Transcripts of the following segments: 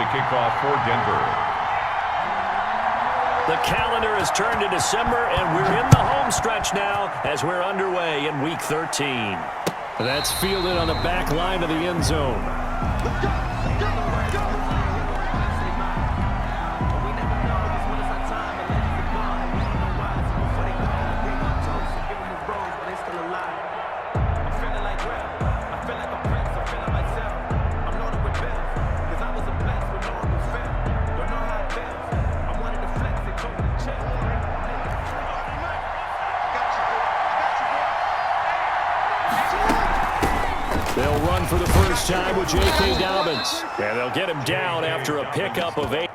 to kick off for Denver. The calendar has turned to December, and we're in the home stretch now as we're underway in Week 13. That's fielded on the back line of the end zone. They'll run for the first time with J.K. Dobbins. And they'll get him down after a pickup of 8.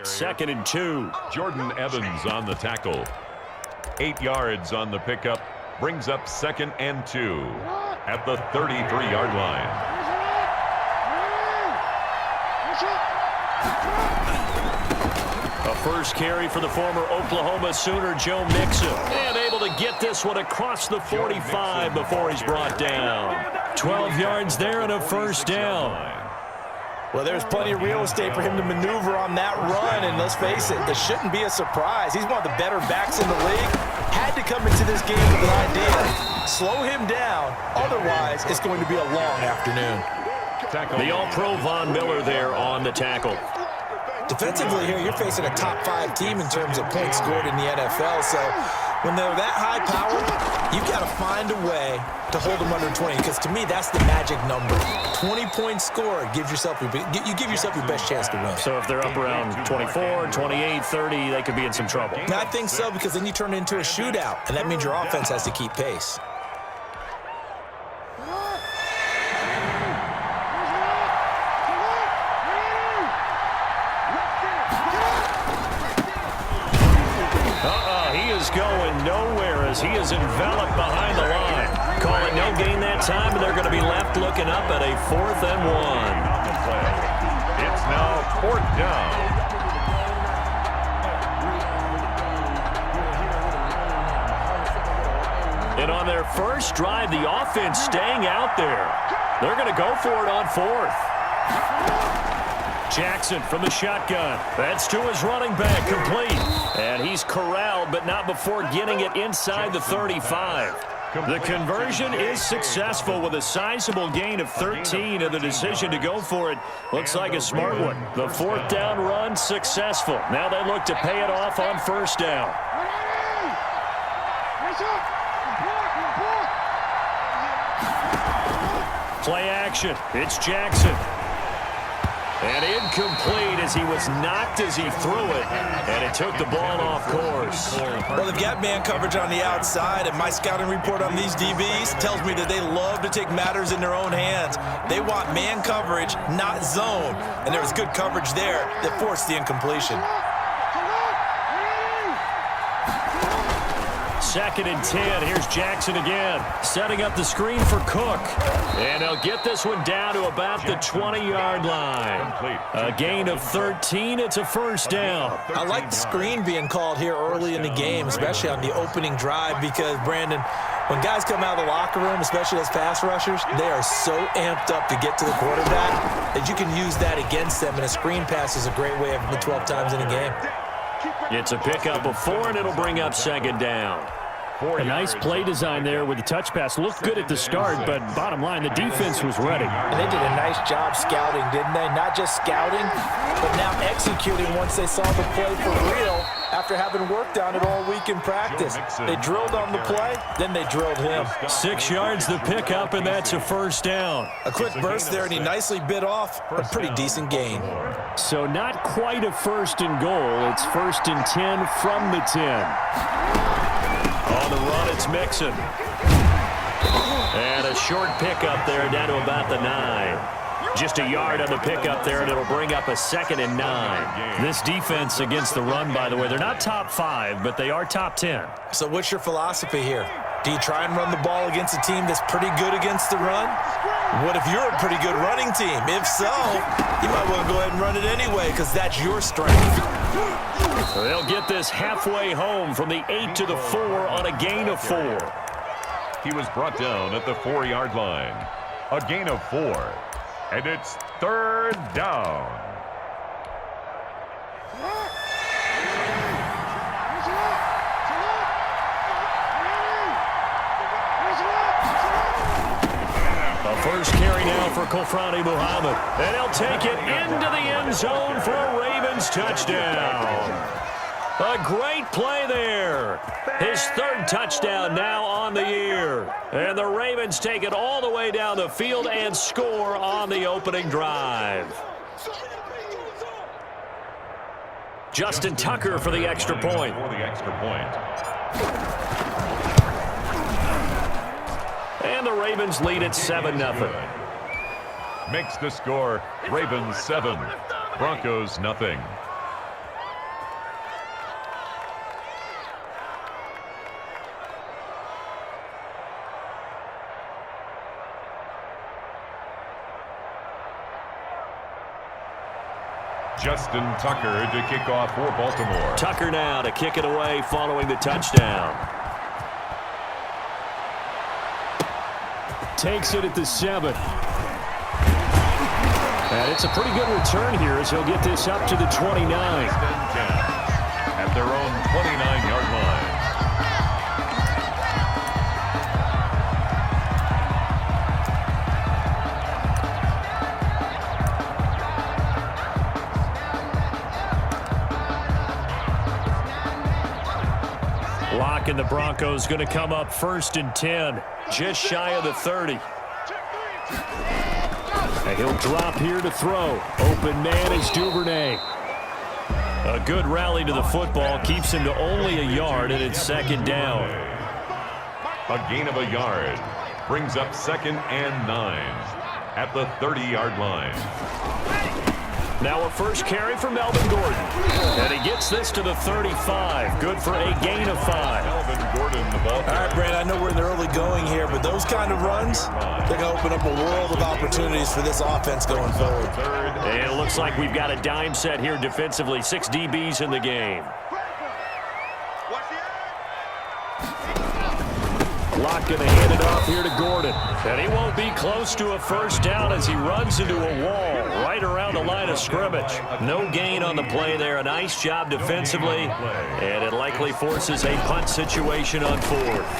Second and 2. Jordan Evans on the tackle. 8 yards on the pickup. Brings up 2nd and 2 at the 33-yard line. A first carry for the former Oklahoma Sooner, Joe Mixon. And able to get this one across the 45 before he's brought down. 12 yards there and a first down. Well, there's plenty of real estate for him to maneuver on that run, and let's face it, this shouldn't be a surprise. He's one of the better backs in the league. Had to come into this game with an idea. Slow him down, otherwise it's going to be a long afternoon. The All-Pro Von Miller there on the tackle. Defensively here, you're facing a top 5 team in terms of points scored in the NFL, so when they're that high powered, you've got to find a way to hold them under 20, because to me, that's the magic number. 20 points scored gives yourself you give yourself your best chance to win. So if they're up around 24, 28, 30, they could be in some trouble. I think so, because then you turn it into a shootout, and that means your offense has to keep pace. Going nowhere as he is enveloped behind the line. Call it no gain that time, and they're going to be left looking up at a 4th and 1. It's now 4th down. And on their first drive, the offense staying out there. They're going to go for it on 4th. Jackson from the shotgun. That's to his running back, complete. And he's corralled, but not before getting it inside the 35. The conversion is successful with a sizable gain of 13, and the decision to go for it looks like a smart one. The 4th down run successful. Now they look to pay it off on 1st down. Play action. It's Jackson. And incomplete as he was knocked as he threw it, and it took the ball off course. Well, they've got man coverage on the outside, and my scouting report on these DBs tells me that they love to take matters in their own hands. They want man coverage, not zone, and there was good coverage there that forced the incompletion. 2nd and 10. Here's Jackson again, setting up the screen for Cook. And they'll get this one down to about the 20-yard line. A gain of 13. It's a 1st down. I like the screen being called here early in the game, especially on the opening drive, because, Brandon, when guys come out of the locker room, especially those pass rushers, they are so amped up to get to the quarterback that you can use that against them, and a screen pass is a great way of the 12 times in a game. It's a pickup of 4, and it'll bring up 2nd down. A nice play design there with the touch pass. Looked good at the start, but bottom line, the defense was ready. And they did a nice job scouting, didn't they? Not just scouting, but now executing once they saw the play for real after having worked on it all week in practice. They drilled on the play, then they drilled him. 6 yards the pickup, and that's a first down. A quick burst there, and he nicely bit off a pretty decent gain. So not quite a first and goal. It's 1st and 10 from the 10. On the run, it's Mixon. And a short pickup there down to about the 9. Just a yard on the pickup there, and it'll bring up a 2nd and 9. This defense against the run, by the way, they're not top 5, but they are top 10. So what's your philosophy here? Do you try and run the ball against a team that's pretty good against the run? What if you're a pretty good running team? If so, you might want to go ahead and run it anyway because that's your strength. They'll get this halfway home from the 8 to the 4 on a gain of 4. He was brought down at the 4-yard line. A gain of 4. And it's 3rd down. A first carry now for Kofrani Muhammad. And he'll take it into the end zone for a Ravens touchdown. A great play there. His 3rd touchdown now on the year. And the Ravens take it all the way down the field and score on the opening drive. Justin Tucker for the extra point. And the Ravens lead at 7-0. Makes the score Ravens 7, Broncos nothing. Justin Tucker to kick off for Baltimore. Tucker now to kick it away following the touchdown. Takes it at the 7. And it's a pretty good return here as he'll get this up to the 29. At their own 29-yard line. Lock and the Broncos going to come up 1st and 10. Just shy of the 30. And he'll drop here to throw. Open man is Duvernay. A good rally to the football keeps him to only a yard, and it's 2nd down. A gain of a yard brings up 2nd and 9 at the 30-yard line. Now a first carry for Melvin Gordon. And he gets this to the 35. Good for a gain of 5. Melvin Gordon, the ball. All right, Brand, I know we're in the early going here, but those kind of runs, they're going to open up a world of opportunities for this offense going forward. And it looks like we've got a dime set here defensively. 6 DBs in the game. Lock going to hand it off here to Gordon. And he won't be close to a first down as he runs into a wall right around the line of scrimmage. No gain on the play there. A nice job defensively. And it likely forces a punt situation on 4th.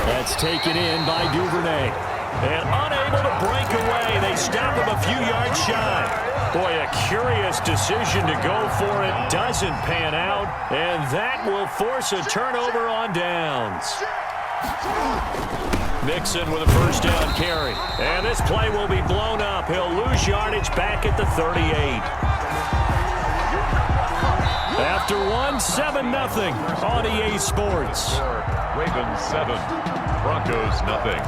That's taken in by Duvernay. And unable to break away. They stop him a few yards shy. Boy, a curious decision to go for it. Doesn't pan out. And that will force a turnover on downs. Mixon with a first down carry. And this play will be blown up. He'll lose yardage back at the 38. After 7-0 on EA Sports. Ravens 7, Broncos nothing.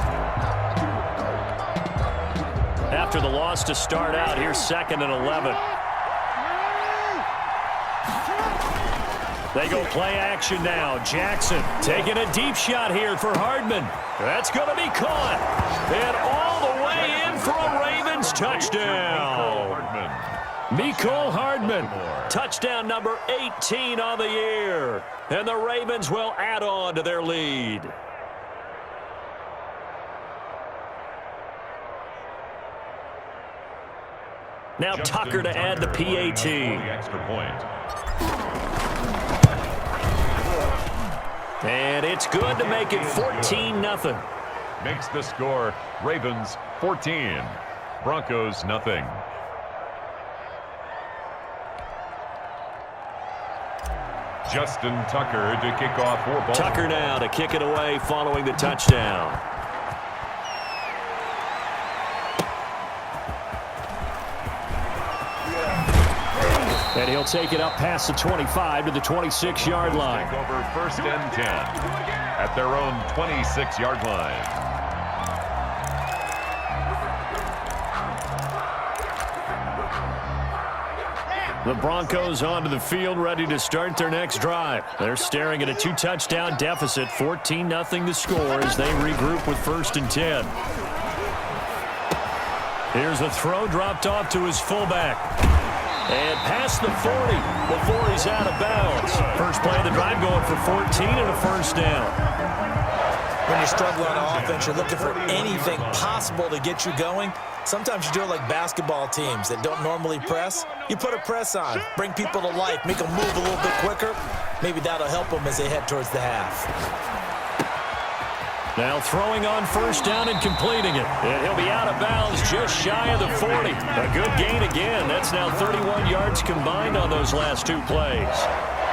After the loss to start out, here's 2nd and 11. They go play action now. Jackson taking a deep shot here for Hardman. That's going to be caught. And all the way in for a Ravens touchdown. Mecole Hardman. Touchdown number 18 on the year. And the Ravens will add on to their lead. Now Tucker to add the PAT. The extra point. And it's good to make it 14-0. Makes the score Ravens 14, Broncos nothing. Justin Tucker to kick off for Baltimore. Tucker now to kick it away following the touchdown. And he'll take it up past the 25 to the 26-yard line. Take over 1st and 10 at their own 26-yard line. The Broncos onto the field, ready to start their next drive. They're staring at a 2-touchdown deficit, 14-0 the score as they regroup with 1st and 10. Here's a throw dropped off to his fullback. And past the 40 before he's out of bounds. First play of the drive going for 14 and a 1st down. When you're struggling on offense, you're looking for anything possible to get you going. Sometimes you do it like basketball teams that don't normally press. You put a press on, bring people to life, make them move a little bit quicker. Maybe that'll help them as they head towards the half. Now throwing on 1st down and completing it. And he'll be out of bounds just shy of the 40. A good gain again. That's now 31 yards combined on those last 2 plays.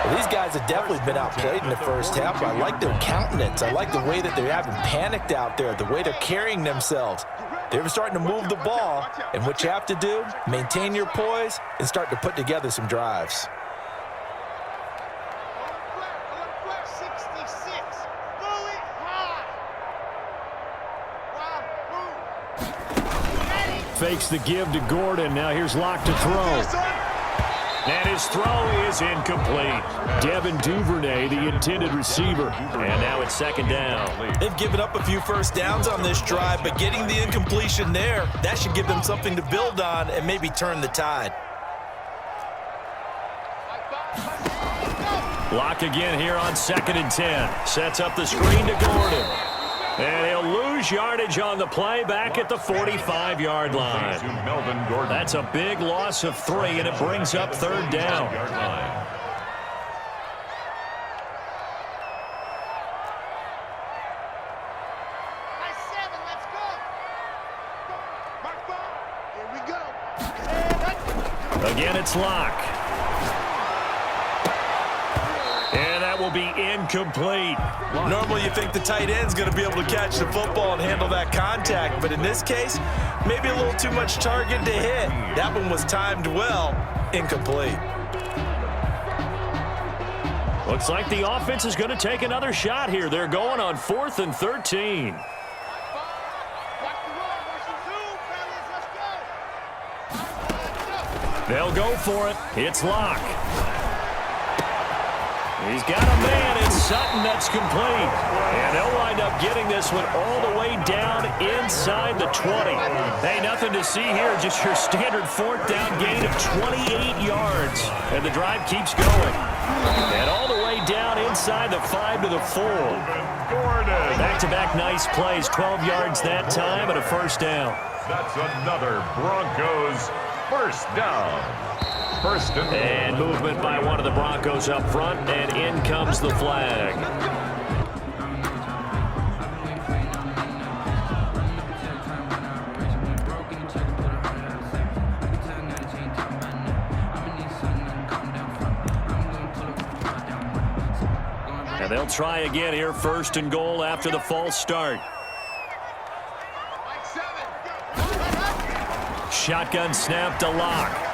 Well, these guys have definitely been outplayed in the first half. I like their countenance. I like the way that they haven't panicked out there, the way they're carrying themselves. They're starting to move the ball, and what you have to do, maintain your poise and start to put together some drives. Fakes the give to Gordon. Now here's Locke to throw. And his throw is incomplete. Devin Duvernay, the intended receiver. And now it's 2nd down. They've given up a few first downs on this drive, but getting the incompletion there, that should give them something to build on and maybe turn the tide. Locke again here on 2nd and 10. Sets up the screen to Gordon. And he'll lose yardage on the play back at the 45-yard line. That's a big loss of 3, and it brings up 3rd down. Again, it's Locke. And that will be incomplete. Normally you think the tight end's going to be able to catch the football and handle that contact, but in this case, maybe a little too much target to hit. That one was timed well, incomplete. Looks like the offense is going to take another shot here. They're going on 4th and 13. They'll go for it. It's Locke. He's got a man in Sutton that's complete. And they'll wind up getting this one all the way down inside the 20. Hey, nothing to see here. Just your standard 4th down gain of 28 yards. And the drive keeps going. And all the way down inside the 5 to the 4. Back-to-back nice plays. 12 yards that time and a 1st down. That's another Broncos 1st down. 1st and movement by one of the Broncos up front, and in comes the flag. And they'll try again here, 1st and goal after the false start. Shotgun snap to Locke.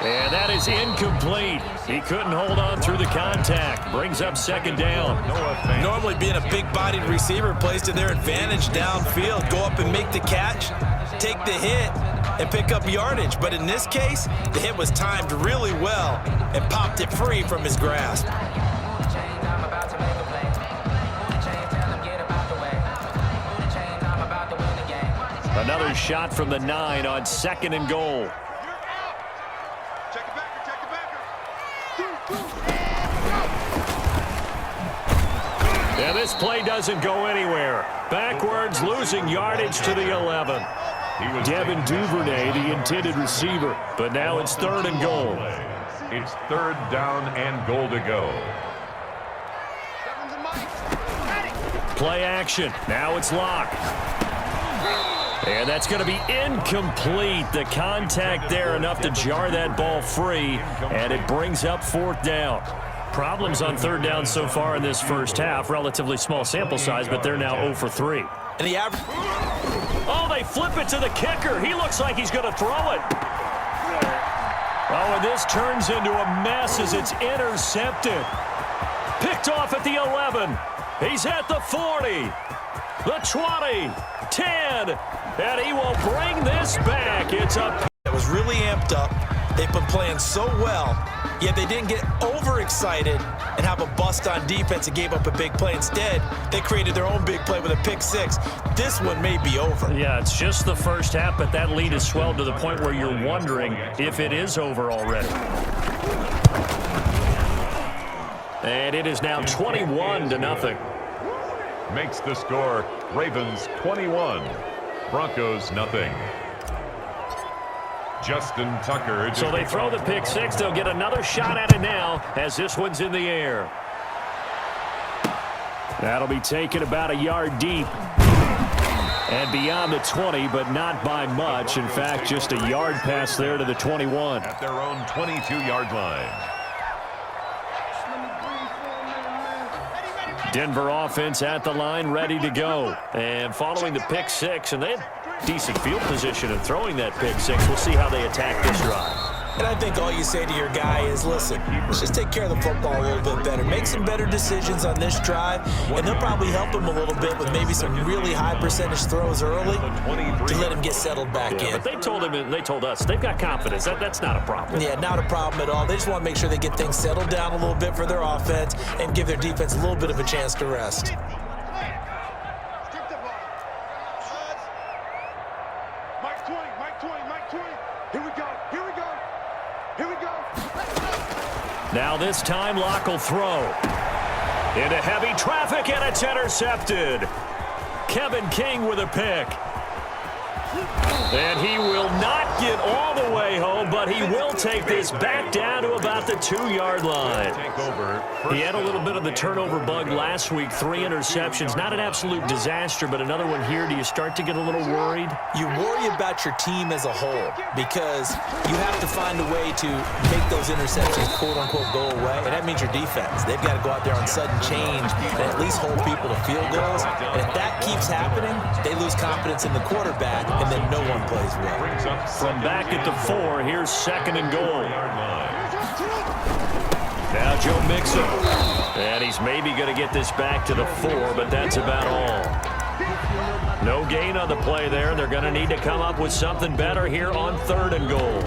And that is incomplete. He couldn't hold on through the contact. Brings up 2nd down. Normally being a big-bodied receiver plays to their advantage downfield. Go up and make the catch, take the hit, and pick up yardage. But in this case, the hit was timed really well and popped it free from his grasp. Another shot from the 9 on 2nd and goal. And this play doesn't go anywhere. Backwards, losing yardage to the 11. Devin Duvernay, the intended receiver. But now it's 3rd and goal. It's 3rd down and goal to go. Play action. Now it's Locke. And that's going to be incomplete. The contact there enough to jar that ball free. And it brings up 4th down. problems on third down so far in this first half. Relatively small sample size, but they're now 0 for 3. And the average... Oh, they flip it to the kicker. He looks like he's going to throw it. Oh, and this turns into a mess as it's intercepted. Picked off at the 11. He's at the 40. The 20. 10. And he will bring this back. It's a... It was really amped up. They've been playing so well, yet they didn't get overexcited and have a bust on defense and gave up a big play. Instead, they created their own big play with a pick six. This one may be over. Yeah, it's just the first half, but that lead has swelled to the point where you're wondering if it is over already. And it is now 21-0. Makes the score Ravens 21, Broncos nothing. Justin Tucker. So they throw the pick six. They'll get another shot at it now as this one's in the air. That'll be taken about a yard deep. And beyond the 20, but not by much. In fact, just a yard pass there to the 21. At their own 22-yard line. Denver offense at the line, ready to go. And following the pick six, and they had decent field position in throwing that pick six. We'll see how they attack this drive. And I think all you say to your guy is, listen, let's just take care of the football a little bit better. Make some better decisions on this drive, and they'll probably help him a little bit with maybe some really high percentage throws early to let him get settled back in. But they told him, they told us, they've got confidence. That's not a problem. Yeah, not a problem at all. They just want to make sure they get things settled down a little bit for their offense and give their defense a little bit of a chance to rest. Now this time, Locke will throw. Into heavy traffic, and it's intercepted. Kevin King with a pick. And he will not get all the way home, but he will take this back down to about the 2-yard line. He had a little bit of the turnover bug last week, 3 interceptions. Not an absolute disaster, but another one here. Do you start to get a little worried? You worry about your team as a whole because you have to find a way to make those interceptions, quote-unquote, go away, and that means your defense. They've got to go out there on sudden change and at least hold people to field goals. And if that keeps happening, they lose confidence in the quarterback, and then no one plays well. From back at the 4, here's 2nd and goal. Now Joe Mixon. And he's maybe going to get this back to the 4, but that's about all. No gain on the play there. They're going to need to come up with something better here on 3rd and goal.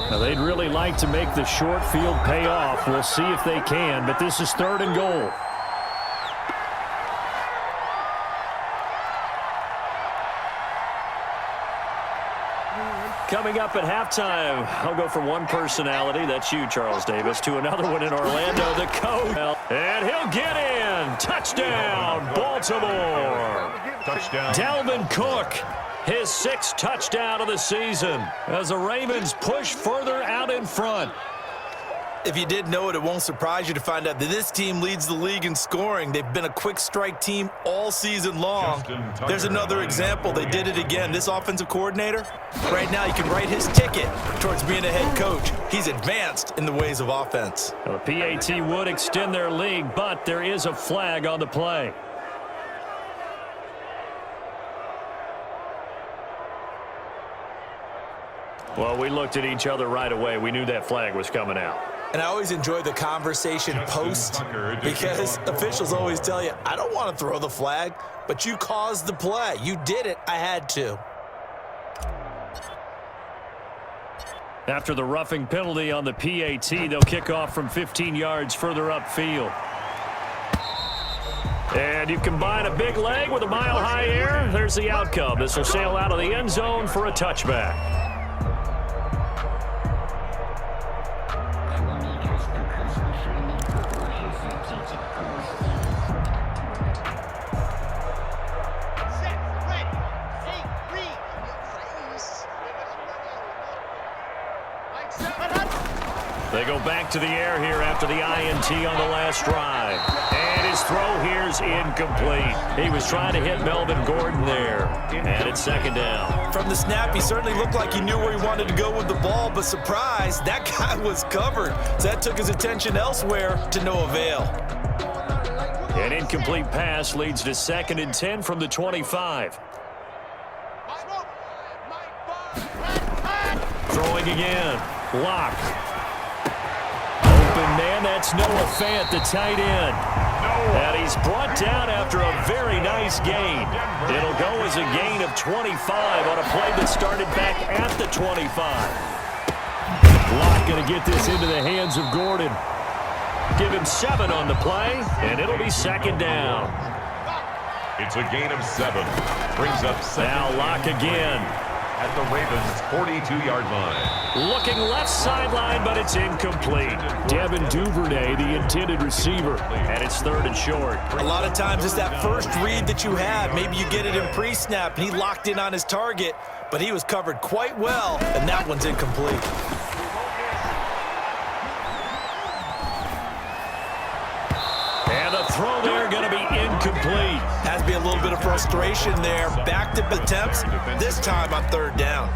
Now, they'd really like to make the short field pay off. We'll see if they can, but this is 3rd and goal. Coming up at halftime, I'll go from one personality, that's you, Charles Davis, to another one in Orlando, the coach. And he'll get in. Touchdown, Baltimore. Touchdown. Dalvin Cook, his 6th touchdown of the season as the Ravens push further out in front. If you didn't know it, it won't surprise you to find out that this team leads the league in scoring. They've been a quick strike team all season long. There's another example. They did it again. This offensive coordinator, right now, you can write his ticket towards being a head coach. He's advanced in the ways of offense. The PAT would extend their lead, but there is a flag on the play. Well, we looked at each other right away. We knew that flag was coming out. And I always enjoy the conversation post because officials always tell you, I don't want to throw the flag, but you caused the play. You did it. I had to. After the roughing penalty on the PAT, they'll kick off from 15 yards further upfield. And you combine a big leg with a mile-high air, there's the outcome. This will sail out of the end zone for a touchback. They go back to the air here after the INT on the last drive. And his throw here's incomplete. He was trying to hit Melvin Gordon there. And it's second down. From the snap, he certainly looked like he knew where he wanted to go with the ball, but surprise, that guy was covered. So that took his attention elsewhere to no avail. An incomplete pass leads to 2nd and 10 from the 25. Throwing again. Lock. Open man, that's Noah Fant, the tight end. And he's brought down after a very nice gain. It'll go as a gain of 25 on a play that started back at the 25. Lock going to get this into the hands of Gordon. Give him 7 on the play, and it'll be second down. It's a gain of 7. Brings up second. Now Lock again. At the Ravens' 42-yard line. Looking left sideline, but it's incomplete. Devin Duvernay, the intended receiver. And it's 3rd and short. A lot of times it's that first read that you have. Maybe you get it in pre-snap, and he locked in on his target, but he was covered quite well, and that one's incomplete. And the throw there going to be incomplete. Has to be a little bit of frustration there. Back to attempts, this time on 3rd down.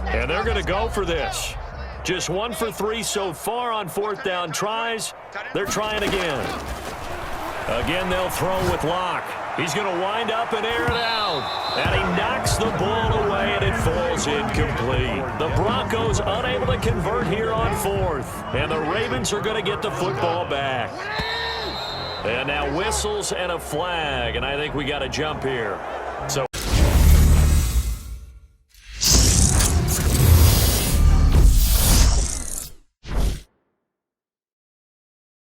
And they're going to go for this. Just 1 for 3 so far on 4th down tries. They're trying again. Again, they'll throw with Lock. He's going to wind up and air it out. And he knocks the ball away, and it falls incomplete. The Broncos unable to convert here on 4th. And the Ravens are going to get the football back. And now whistles and a flag, and I think we got to jump here. So